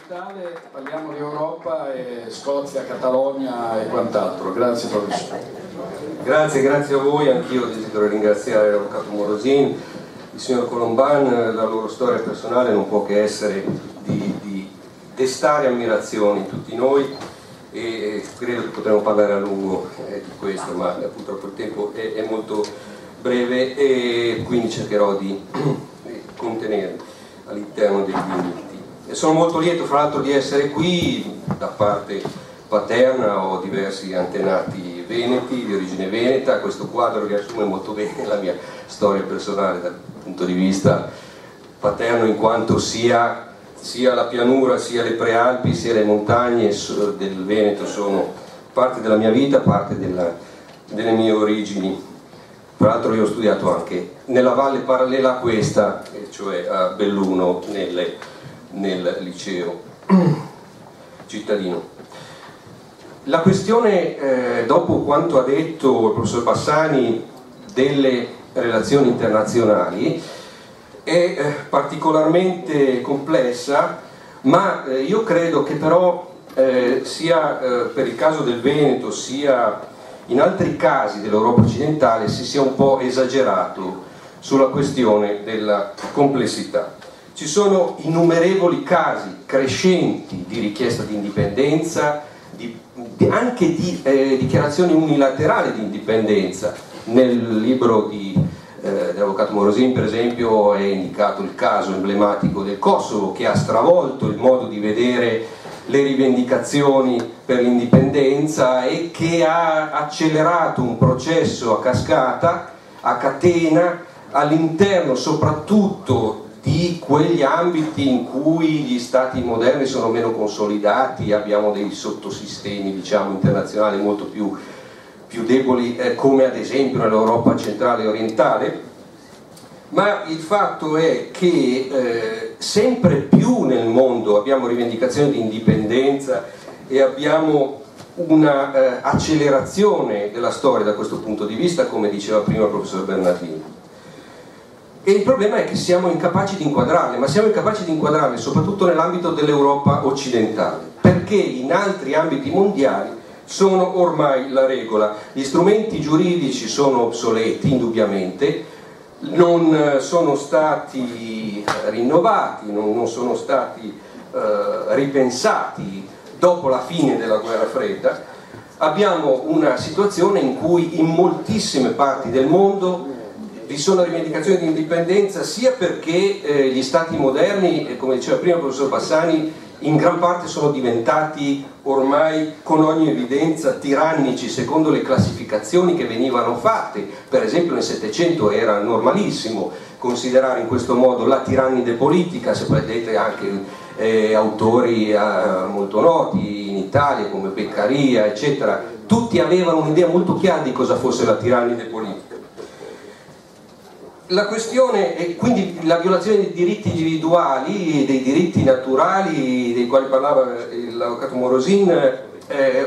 occidentale, parliamo di Europa e Scozia, Catalogna e quant'altro. Grazie professore. Grazie a voi. Anch'io desidero ringraziare l'avvocato Morosin, il signor Colomban. La loro storia personale non può che essere di destare ammirazione in tutti noi, e credo che potremo parlare a lungo di questo, ma purtroppo il tempo è molto breve e quindi cercherò di contenermi all'interno dei limiti. E sono molto lieto fra l'altro di essere qui. Da parte paterna ho diversi antenati veneti, di origine veneta. Questo quadro riassume molto bene la mia storia personale dal punto di vista paterno, in quanto sia la pianura, sia le prealpi, sia le montagne del Veneto sono parte della mia vita, parte delle mie origini. Tra l'altro io ho studiato anche nella valle parallela a questa, cioè a Belluno, nel liceo cittadino. La questione, dopo quanto ha detto il professor Bassani delle relazioni internazionali, è particolarmente complessa, ma io credo che però sia per il caso del Veneto sia in altri casi dell'Europa occidentale si sia un po' esagerato sulla questione della complessità. Ci sono innumerevoli casi crescenti di richiesta di indipendenza, anche di dichiarazioni unilaterali di indipendenza. Nel libro dell'avvocato Morosin, per esempio, è indicato il caso emblematico del Kosovo, che ha stravolto il modo di vedere le rivendicazioni per l'indipendenza e che ha accelerato un processo a cascata, a catena, all'interno soprattutto di quegli ambiti in cui gli stati moderni sono meno consolidati, abbiamo dei sottosistemi, diciamo, internazionali molto più deboli, come ad esempio nell'Europa centrale e orientale. Ma il fatto è che sempre più nel mondo abbiamo rivendicazioni di indipendenza e abbiamo una accelerazione della storia da questo punto di vista, come diceva prima il professor Bernardini. E il problema è che siamo incapaci di inquadrarle, ma siamo incapaci di inquadrarle soprattutto nell'ambito dell'Europa occidentale, perché in altri ambiti mondiali sono ormai la regola. Gli strumenti giuridici sono obsoleti, indubbiamente, non sono stati rinnovati, non sono stati ripensati dopo la fine della guerra fredda. Abbiamo una situazione in cui in moltissime parti del mondo vi sono rivendicazioni di indipendenza, sia perché gli stati moderni, come diceva prima il professor Bassani, in gran parte sono diventati ormai con ogni evidenza tirannici secondo le classificazioni che venivano fatte. Per esempio nel Settecento era normalissimo considerare in questo modo la tirannide politica, se vedete anche autori molto noti in Italia come Beccaria, eccetera, tutti avevano un'idea molto chiara di cosa fosse la tirannide politica. La questione è quindi la violazione dei diritti individuali, dei diritti naturali dei quali parlava l'avvocato Morosin,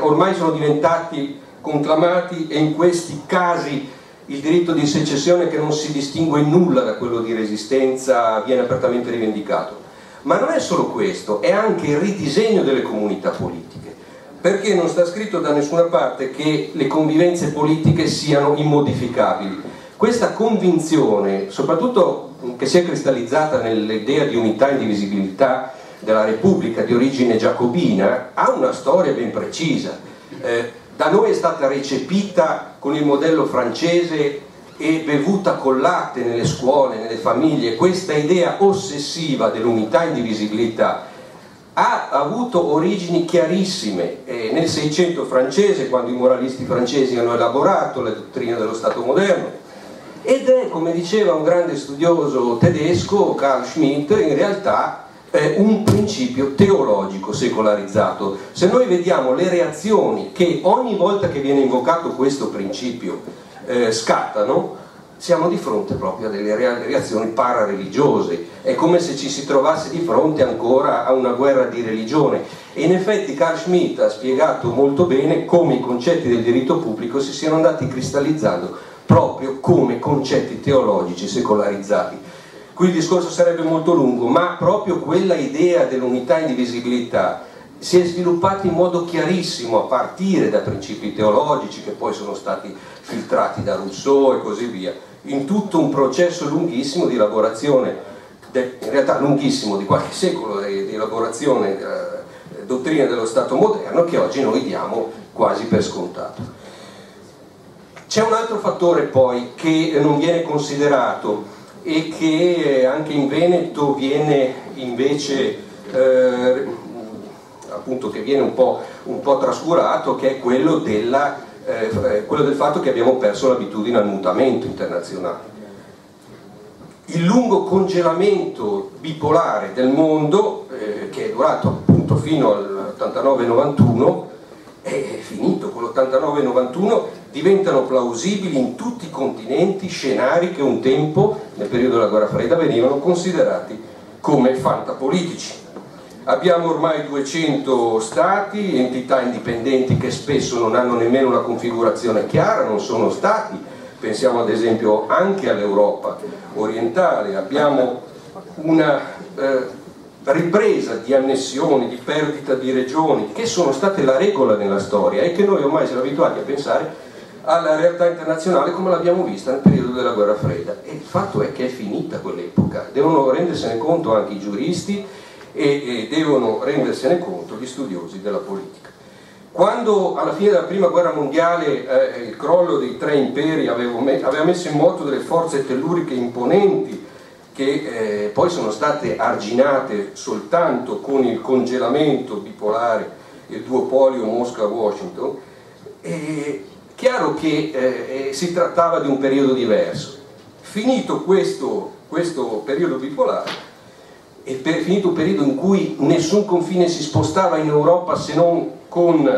ormai sono diventati conclamati, e in questi casi il diritto di secessione, che non si distingue in nulla da quello di resistenza, viene apertamente rivendicato. Ma non è solo questo, è anche il ridisegno delle comunità politiche, perché non sta scritto da nessuna parte che le convivenze politiche siano immodificabili. Questa convinzione, soprattutto che si è cristallizzata nell'idea di unità e indivisibilità della Repubblica di origine giacobina, ha una storia ben precisa. Da noi è stata recepita con il modello francese e bevuta con latte nelle scuole, nelle famiglie. Questa idea ossessiva dell'unità e indivisibilità ha avuto origini chiarissime nel Seicento francese, quando i moralisti francesi hanno elaborato la dottrina dello Stato moderno. Ed è, come diceva un grande studioso tedesco, Carl Schmitt, in realtà un principio teologico secolarizzato. Se noi vediamo le reazioni che ogni volta che viene invocato questo principio scattano, siamo di fronte proprio a delle reazioni parareligiose. È come se ci si trovasse di fronte ancora a una guerra di religione. E in effetti Carl Schmitt ha spiegato molto bene come i concetti del diritto pubblico si siano andati cristallizzando proprio come concetti teologici secolarizzati. qui il discorso sarebbe molto lungo, ma proprio quella idea dell'unità e indivisibilità si è sviluppata in modo chiarissimo a partire da principi teologici che poi sono stati filtrati da Rousseau e così via, in tutto un processo lunghissimo di elaborazione, in realtà lunghissimo, di qualche secolo di elaborazione della dottrina dello Stato moderno, che oggi noi diamo quasi per scontato. C'è un altro fattore poi che non viene considerato e che anche in Veneto viene invece appunto che viene un po' trascurato, che è quello del fatto che abbiamo perso l'abitudine al mutamento internazionale. Il lungo congelamento bipolare del mondo, che è durato appunto fino all'89-91, è finito. Con l'89-91 diventano plausibili in tutti i continenti scenari che un tempo, nel periodo della guerra fredda, venivano considerati come fantapolitici. Abbiamo ormai 200 stati, entità indipendenti che spesso non hanno nemmeno una configurazione chiara, non sono stati, pensiamo ad esempio anche all'Europa orientale. Abbiamo una ripresa di annessioni, di perdita di regioni, che sono state la regola nella storia e che noi ormai siamo abituati a pensare alla realtà internazionale come l'abbiamo vista nel periodo della guerra fredda. E il fatto è che è finita quell'epoca, devono rendersene conto anche i giuristi e devono rendersene conto gli studiosi della politica. Quando alla fine della prima guerra mondiale il crollo dei tre imperi aveva messo in moto delle forze telluriche imponenti che poi sono state arginate soltanto con il congelamento bipolare, il duopolio Mosca-Washington, è chiaro che si trattava di un periodo diverso. Finito questo periodo bipolare, e finito un periodo in cui nessun confine si spostava in Europa se non con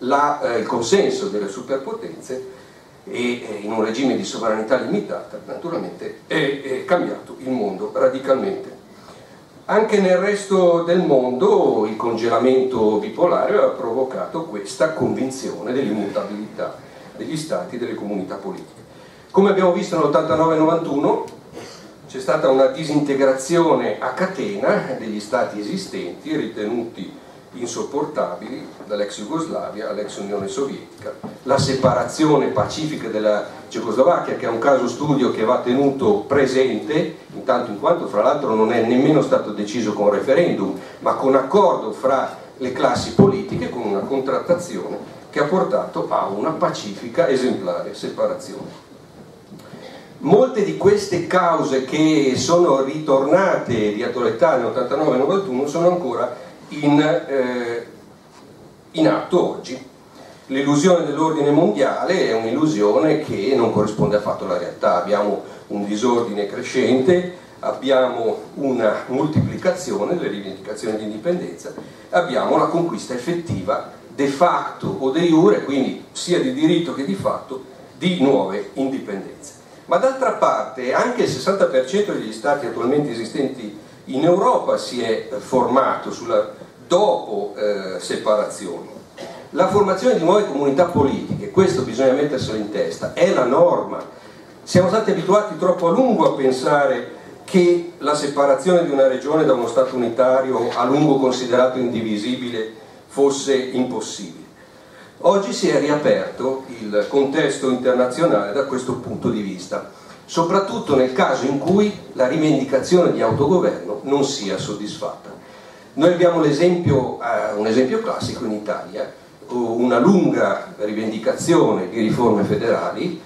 il consenso delle superpotenze, e in un regime di sovranità limitata, naturalmente è cambiato il mondo radicalmente. Anche nel resto del mondo il congelamento bipolare aveva provocato questa convinzione dell'immutabilità degli stati e delle comunità politiche. Come abbiamo visto nell'89-91 c'è stata una disintegrazione a catena degli stati esistenti ritenuti insopportabili, dall'ex Jugoslavia all'ex Unione Sovietica, la separazione pacifica della Cecoslovacchia, che è un caso studio che va tenuto presente, intanto in quanto fra l'altro non è nemmeno stato deciso con referendum, ma con accordo fra le classi politiche, con una contrattazione che ha portato a una pacifica, esemplare separazione. Molte di queste cause che sono ritornate di attualità nell'89-91 sono ancora in atto oggi. L'illusione dell'ordine mondiale è un'illusione che non corrisponde affatto alla realtà. Abbiamo un disordine crescente, abbiamo una moltiplicazione delle rivendicazioni di indipendenza, abbiamo la conquista effettiva de facto o de jure, quindi sia di diritto che di fatto, di nuove indipendenze. Ma d'altra parte anche il 60% degli stati attualmente esistenti in Europa si è formato dopo separazioni. La formazione di nuove comunità politiche, questo bisogna metterselo in testa, è la norma. Siamo stati abituati troppo a lungo a pensare che la separazione di una regione da uno Stato unitario, a lungo considerato indivisibile, fosse impossibile. Oggi si è riaperto il contesto internazionale da questo punto di vista, soprattutto nel caso in cui la rivendicazione di autogoverno non sia soddisfatta. Noi abbiamo un esempio classico in Italia, una lunga rivendicazione di riforme federali,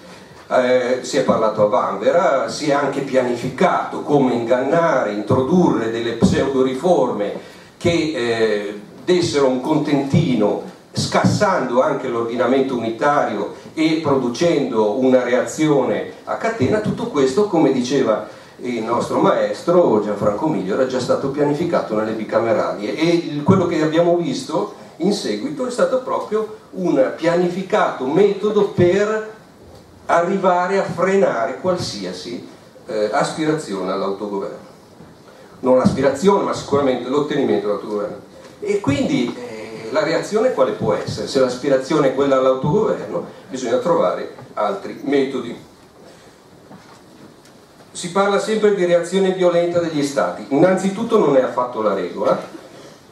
si è parlato a vanvera, si è anche pianificato come ingannare, introdurre delle pseudo riforme che dessero un contentino, scassando anche l'ordinamento unitario e producendo una reazione a catena. Tutto questo, come diceva il nostro maestro Gianfranco Miglio, era già stato pianificato nelle bicamerali, e quello che abbiamo visto in seguito è stato proprio un pianificato metodo per arrivare a frenare qualsiasi aspirazione all'autogoverno. Non l'aspirazione, ma sicuramente l'ottenimento dell'autogoverno. E quindi la reazione quale può essere? Se l'aspirazione è quella all'autogoverno, bisogna trovare altri metodi. Si parla sempre di reazione violenta degli Stati. Innanzitutto non è affatto la regola.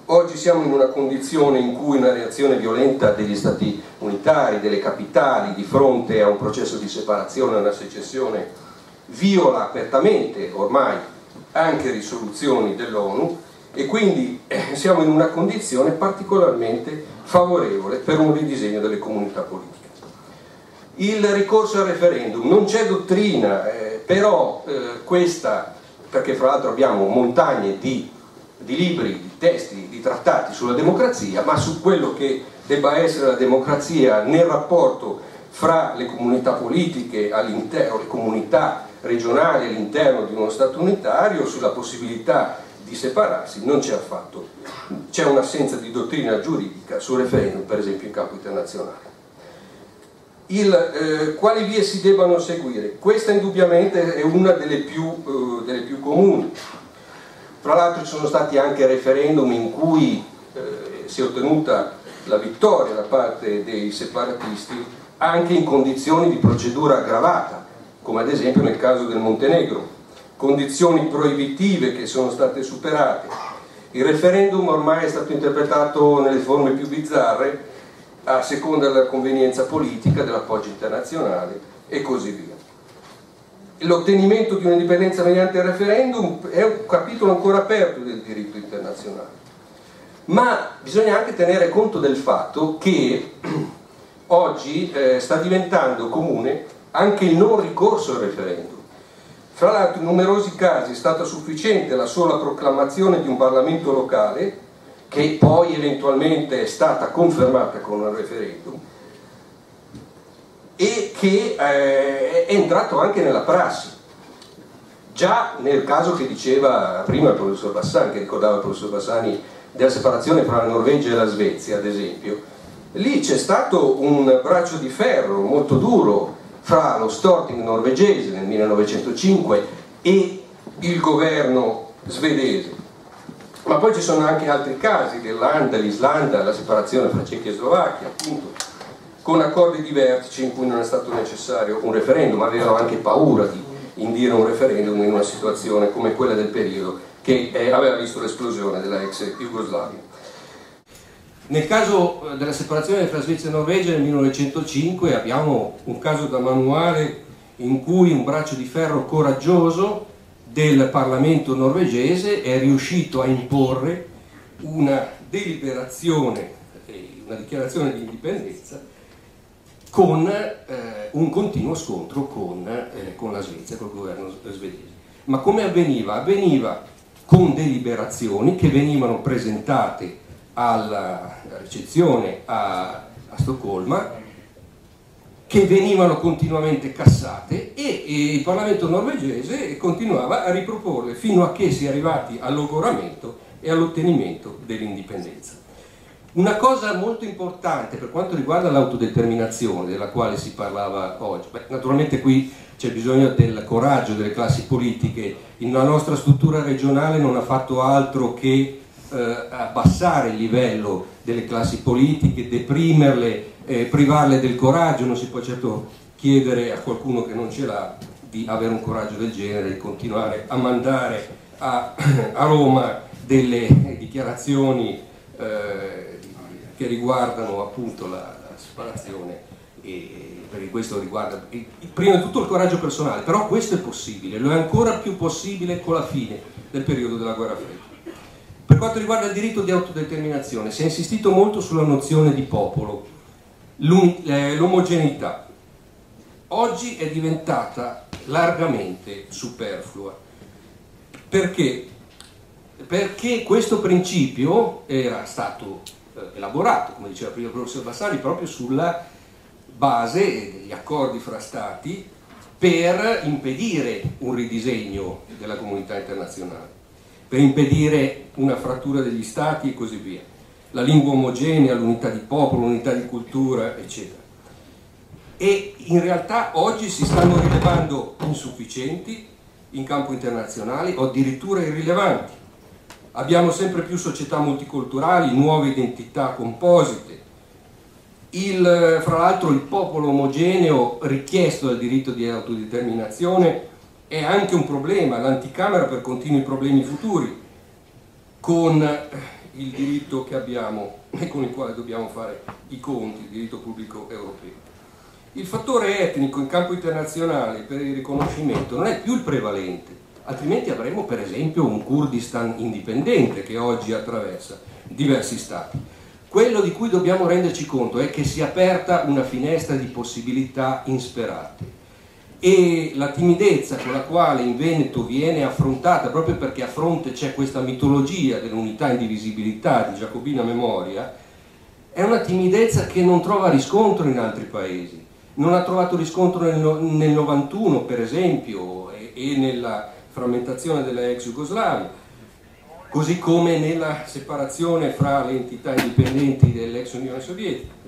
Oggi siamo in una condizione in cui una reazione violenta degli Stati unitari, delle capitali, di fronte a un processo di separazione, a una secessione, viola apertamente ormai anche risoluzioni dell'ONU, e quindi siamo in una condizione particolarmente favorevole per un ridisegno delle comunità politiche. Il ricorso al referendum, non c'è dottrina, però questa, perché fra l'altro abbiamo montagne di libri, di testi, di trattati sulla democrazia, ma su quello che debba essere la democrazia nel rapporto fra le comunità politiche all'interno, le comunità regionali all'interno di uno Stato unitario, sulla possibilità di separarsi, non c'è affatto. C'è un'assenza di dottrina giuridica sul referendum, per esempio in campo internazionale. Quali vie si debbano seguire? Questa indubbiamente è una delle più comuni. Fra l'altro ci sono stati anche referendum in cui si è ottenuta la vittoria da parte dei separatisti anche in condizioni di procedura aggravata, come ad esempio nel caso del Montenegro, condizioni proibitive che sono state superate. Il referendum ormai è stato interpretato nelle forme più bizzarre a seconda della convenienza politica, dell'appoggio internazionale e così via. L'ottenimento di un'indipendenza mediante il referendum è un capitolo ancora aperto del diritto internazionale, ma bisogna anche tenere conto del fatto che oggi sta diventando comune anche il non ricorso al referendum. Fra l'altro in numerosi casi è stata sufficiente la sola proclamazione di un Parlamento locale, che poi eventualmente è stata confermata con un referendum, e che è entrato anche nella prassi. Già nel caso che diceva prima il professor Bassani, che ricordava il professor Bassani, della separazione fra la Norvegia e la Svezia, ad esempio, lì c'è stato un braccio di ferro molto duro fra lo Storting norvegese nel 1905 e il governo svedese. Ma poi ci sono anche altri casi, l'Irlanda, l'Islanda, la separazione fra Cecchia e Slovacchia, appunto, con accordi di vertice in cui non è stato necessario un referendum, avevano anche paura di indire un referendum in una situazione come quella del periodo che aveva visto l'esplosione della ex Jugoslavia. Nel caso della separazione tra Svezia e Norvegia nel 1905 abbiamo un caso da manuale in cui un braccio di ferro coraggioso del Parlamento norvegese è riuscito a imporre una deliberazione, una dichiarazione di indipendenza con un continuo scontro con la Svezia, col governo svedese. Ma come avveniva? Avveniva con deliberazioni che venivano presentate alla ricezione a Stoccolma, che venivano continuamente cassate, e il Parlamento norvegese continuava a riproporle fino a che si è arrivati al logoramento e all'ottenimento dell'indipendenza. Una cosa molto importante per quanto riguarda l'autodeterminazione, della quale si parlava oggi, naturalmente qui c'è bisogno del coraggio delle classi politiche. La nostra struttura regionale non ha fatto altro che abbassare il livello delle classi politiche, deprimerle, privarle del coraggio. Non si può certo chiedere a qualcuno che non ce l'ha di avere un coraggio del genere, di continuare a mandare a Roma delle dichiarazioni che riguardano appunto la separazione, perché questo riguarda prima di tutto il coraggio personale, però questo è possibile, lo è ancora più possibile con la fine del periodo della guerra fredda. Per quanto riguarda il diritto di autodeterminazione, si è insistito molto sulla nozione di popolo, l'omogeneità. Oggi è diventata largamente superflua. Perché? Perché questo principio era stato elaborato, come diceva prima il professor Bassani, proprio sulla base degli accordi fra stati per impedire un ridisegno della comunità internazionale, per impedire una frattura degli stati e così via, la lingua omogenea, l'unità di popolo, l'unità di cultura, eccetera. E in realtà oggi si stanno rilevando insufficienti in campo internazionale o addirittura irrilevanti. Abbiamo sempre più società multiculturali, nuove identità composite. Fra l'altro il popolo omogeneo richiesto dal diritto di autodeterminazione è anche un problema, l'anticamera per continui problemi futuri, con il diritto che abbiamo e con il quale dobbiamo fare i conti, il diritto pubblico europeo. Il fattore etnico in campo internazionale per il riconoscimento non è più il prevalente, altrimenti avremmo per esempio un Kurdistan indipendente che oggi attraversa diversi stati. Quello di cui dobbiamo renderci conto è che si è aperta una finestra di possibilità insperate e la timidezza con la quale in Veneto viene affrontata, proprio perché a fronte c'è questa mitologia dell'unità e indivisibilità di Giacobina Memoria, è una timidezza che non trova riscontro in altri paesi. Non ha trovato riscontro nel 91 per esempio e nella frammentazione della ex Jugoslavia, così come nella separazione fra le entità indipendenti dell'ex Unione Sovietica.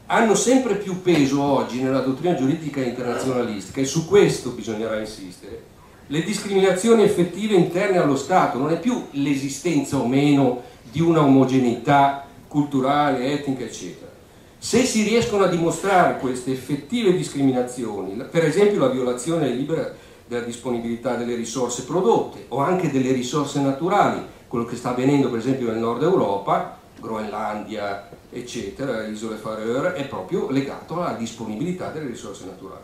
Hanno sempre più peso oggi nella dottrina giuridica internazionalistica, e su questo bisognerà insistere, le discriminazioni effettive interne allo Stato. Non è più l'esistenza o meno di una omogeneità culturale, etnica, eccetera. Se si riescono a dimostrare queste effettive discriminazioni, per esempio la violazione libera della disponibilità delle risorse prodotte o anche delle risorse naturali, quello che sta avvenendo per esempio nel nord Europa, Groenlandia, eccetera, isole Faroe, è proprio legato alla disponibilità delle risorse naturali.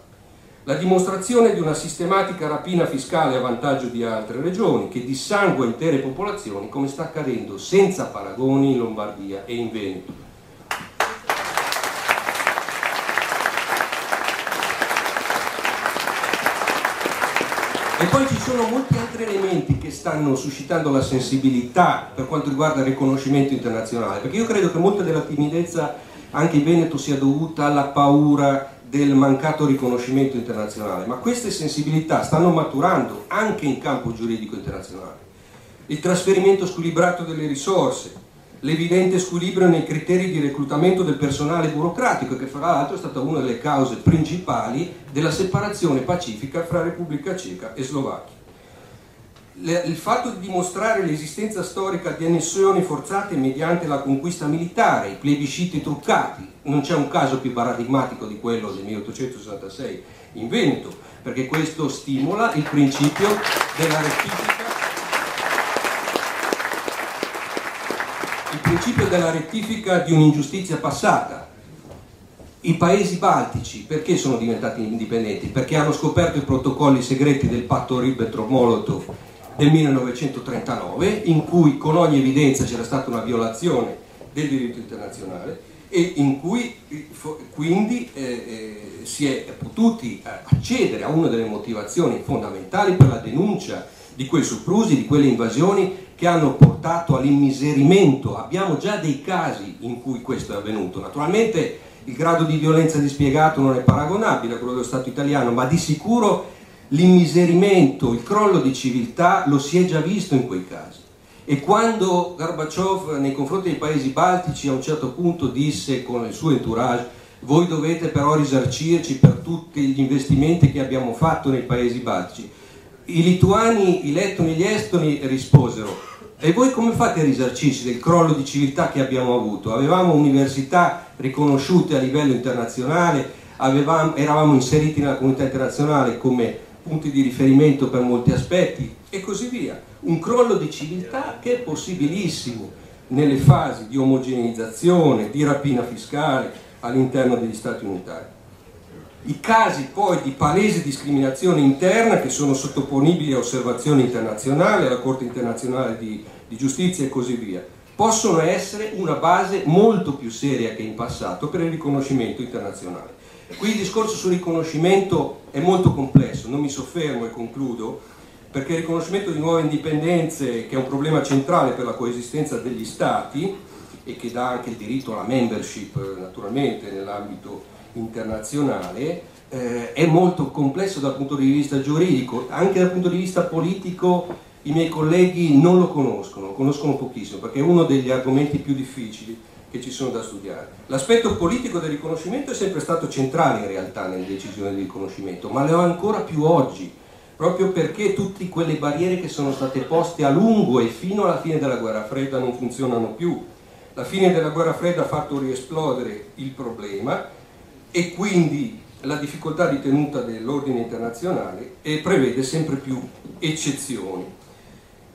La dimostrazione di una sistematica rapina fiscale a vantaggio di altre regioni che dissangua intere popolazioni, come sta accadendo senza paragoni in Lombardia e in Veneto. E poi ci sono molti altri elementi che stanno suscitando la sensibilità per quanto riguarda il riconoscimento internazionale, perché io credo che molta della timidezza anche in Veneto sia dovuta alla paura del mancato riconoscimento internazionale, ma queste sensibilità stanno maturando anche in campo giuridico internazionale. Il trasferimento squilibrato delle risorse, l'evidente squilibrio nei criteri di reclutamento del personale burocratico, che fra l'altro è stata una delle cause principali della separazione pacifica fra Repubblica Ceca e Slovacchia. Il fatto di dimostrare l'esistenza storica di annessioni forzate mediante la conquista militare, i plebisciti truccati, non c'è un caso più paradigmatico di quello del 1866 in Veneto, perché questo stimola il principio della rettifica. Il principio della rettifica di un'ingiustizia passata. I paesi baltici perché sono diventati indipendenti? Perché hanno scoperto i protocolli segreti del patto Ribbentrop-Molotov del 1939, in cui con ogni evidenza c'era stata una violazione del diritto internazionale e in cui quindi si è potuti accedere a una delle motivazioni fondamentali per la denuncia di quei soprusi, di quelle invasioni che hanno portato all'immiserimento. Abbiamo già dei casi in cui questo è avvenuto. Naturalmente il grado di violenza dispiegato non è paragonabile a quello dello Stato italiano, ma di sicuro l'immiserimento, il crollo di civiltà lo si è già visto in quei casi. E quando Gorbaciov nei confronti dei paesi baltici a un certo punto disse con il suo entourage: voi dovete però risarcirci per tutti gli investimenti che abbiamo fatto nei paesi baltici, i lituani, i lettoni e gli estoni risposero: e voi come fate a risarcirci del crollo di civiltà che abbiamo avuto? Avevamo università riconosciute a livello internazionale, eravamo inseriti nella comunità internazionale come punti di riferimento per molti aspetti e così via. Un crollo di civiltà che è possibilissimo nelle fasi di omogeneizzazione, di rapina fiscale all'interno degli Stati unitari. I casi poi di palese discriminazione interna che sono sottoponibili a osservazione internazionale, alla Corte internazionale di giustizia e così via, possono essere una base molto più seria che in passato per il riconoscimento internazionale. Qui il discorso sul riconoscimento è molto complesso, non mi soffermo e concludo, perché il riconoscimento di nuove indipendenze, che è un problema centrale per la coesistenza degli Stati e che dà anche il diritto alla membership naturalmente nell'ambito internazionale, è molto complesso dal punto di vista giuridico. Anche dal punto di vista politico i miei colleghi non lo conoscono pochissimo, perché è uno degli argomenti più difficili che ci sono da studiare. L'aspetto politico del riconoscimento è sempre stato centrale in realtà nelle decisioni di riconoscimento, ma lo è ancora più oggi, proprio perché tutte quelle barriere che sono state poste a lungo e fino alla fine della guerra fredda non funzionano più. La fine della guerra fredda ha fatto riesplodere il problema e quindi la difficoltà di tenuta dell'ordine internazionale e prevede sempre più eccezioni.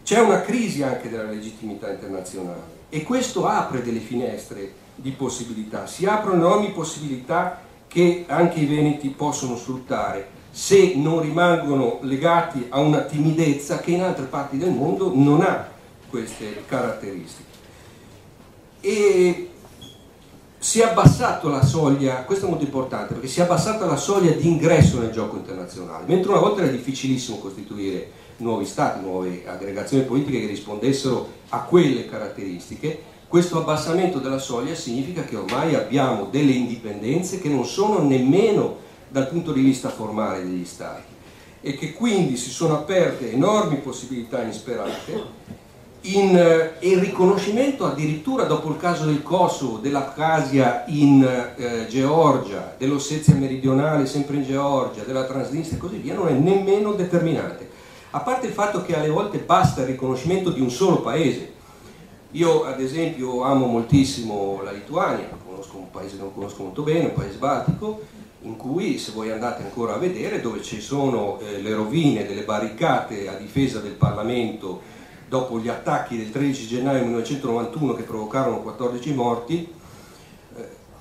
C'è una crisi anche della legittimità internazionale e questo apre delle finestre di possibilità, si aprono enormi possibilità che anche i veneti possono sfruttare se non rimangono legati a una timidezza che in altre parti del mondo non ha queste caratteristiche. E si è abbassato la soglia, questo è molto importante, perché si è abbassata la soglia di ingresso nel gioco internazionale, mentre una volta era difficilissimo costituire nuovi stati, nuove aggregazioni politiche che rispondessero a quelle caratteristiche. Questo abbassamento della soglia significa che ormai abbiamo delle indipendenze che non sono nemmeno dal punto di vista formale degli stati e che quindi si sono aperte enormi possibilità insperate e il riconoscimento addirittura dopo il caso del Kosovo, dell'Abkhazia in Georgia, dell'Ossetia meridionale sempre in Georgia, della Transnistria e così via, non è nemmeno determinante. A parte il fatto che alle volte basta il riconoscimento di un solo paese. Io ad esempio amo moltissimo la Lituania, conosco un paese che non conosco molto bene, un paese baltico, in cui, se voi andate ancora a vedere, dove ci sono le rovine delle barricate a difesa del Parlamento dopo gli attacchi del 13 gennaio 1991 che provocarono 14 morti,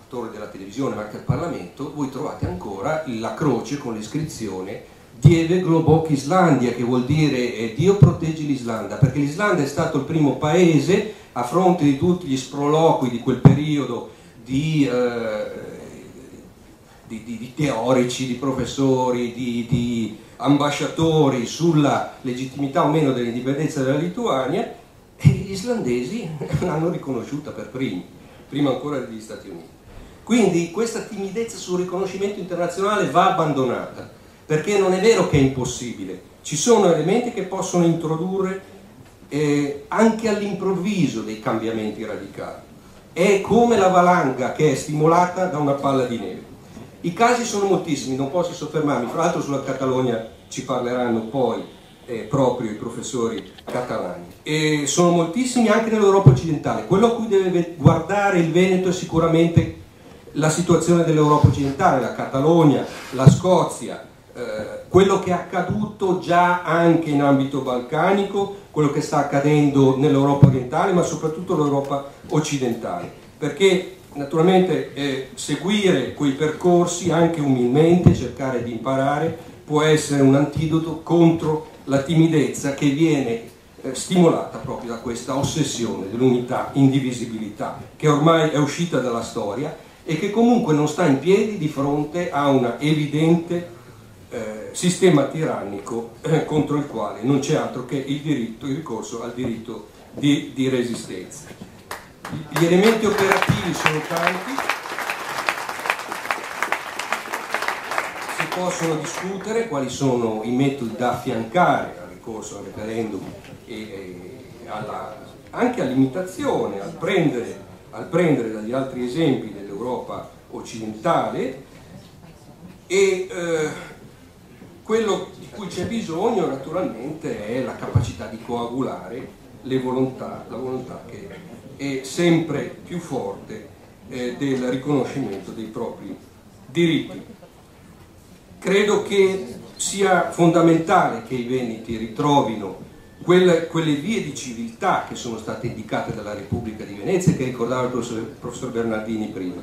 torre della televisione ma anche al Parlamento, voi trovate ancora la croce con l'iscrizione Dieve Globok Islandia, che vuol dire Dio proteggi l'Islanda, perché l'Islanda è stato il primo paese, a fronte di tutti gli sproloqui di quel periodo di teorici, di professori, di ambasciatori sulla legittimità o meno dell'indipendenza della Lituania, e gli islandesi l'hanno riconosciuta per primi, prima ancora degli Stati Uniti. Quindi questa timidezza sul riconoscimento internazionale va abbandonata, perché non è vero che è impossibile, ci sono elementi che possono introdurre anche all'improvviso dei cambiamenti radicali. È come la valanga che è stimolata da una palla di neve. I casi sono moltissimi, non posso soffermarmi, fra l'altro sulla Catalogna ci parleranno poi proprio i professori catalani. E sono moltissimi anche nell'Europa occidentale. Quello a cui deve guardare il Veneto è sicuramente la situazione dell'Europa occidentale, la Catalogna, la Scozia, quello che è accaduto già anche in ambito balcanico, quello che sta accadendo nell'Europa orientale, ma soprattutto l'Europa occidentale, perché naturalmente seguire quei percorsi anche umilmente, cercare di imparare, può essere un antidoto contro la timidezza che viene stimolata proprio da questa ossessione dell'unità, indivisibilità, che ormai è uscita dalla storia e che comunque non sta in piedi di fronte a una evidente sistema tirannico contro il quale non c'è altro che il ricorso al diritto di resistenza. Gli elementi operativi sono tanti, si possono discutere quali sono i metodi da affiancare al ricorso al referendum e anche all'imitazione, al prendere dagli altri esempi dell'Europa occidentale e quello di cui c'è bisogno naturalmente è la capacità di coagulare la volontà che è sempre più forte del riconoscimento dei propri diritti. Credo che sia fondamentale che i veneti ritrovino quelle vie di civiltà che sono state indicate dalla Repubblica di Venezia e che ricordava il professor Bernardini prima,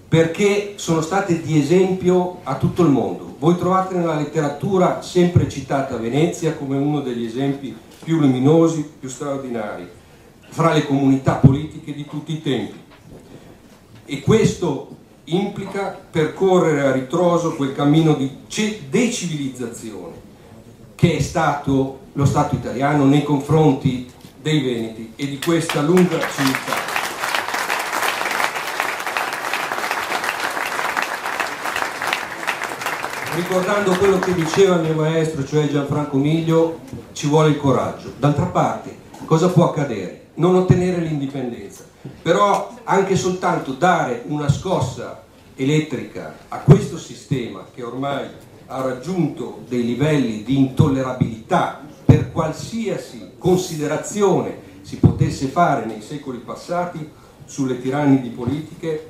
perché sono state di esempio a tutto il mondo. Voi trovate nella letteratura sempre citata Venezia come uno degli esempi più luminosi, più straordinari fra le comunità politiche di tutti i tempi, e questo implica percorrere a ritroso quel cammino di decivilizzazione che è stato lo Stato italiano nei confronti dei veneti e di questa lunga civiltà. Ricordando quello che diceva il mio maestro, cioè Gianfranco Miglio, ci vuole il coraggio. D'altra parte, cosa può accadere? Non ottenere l'indipendenza, però anche soltanto dare una scossa elettrica a questo sistema che ormai ha raggiunto dei livelli di intollerabilità per qualsiasi considerazione si potesse fare nei secoli passati sulle tirannidi politiche,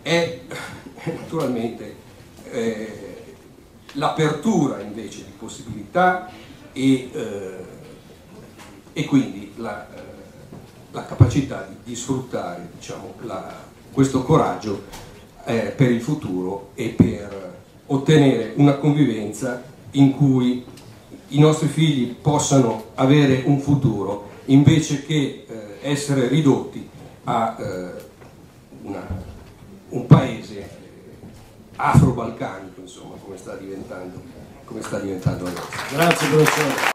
è naturalmente l'apertura invece di possibilità e quindi la capacità di sfruttare, diciamo, questo coraggio per il futuro e per ottenere una convivenza in cui i nostri figli possano avere un futuro invece che essere ridotti a un paese afro-balcanico, insomma, come sta diventando adesso. Grazie professore.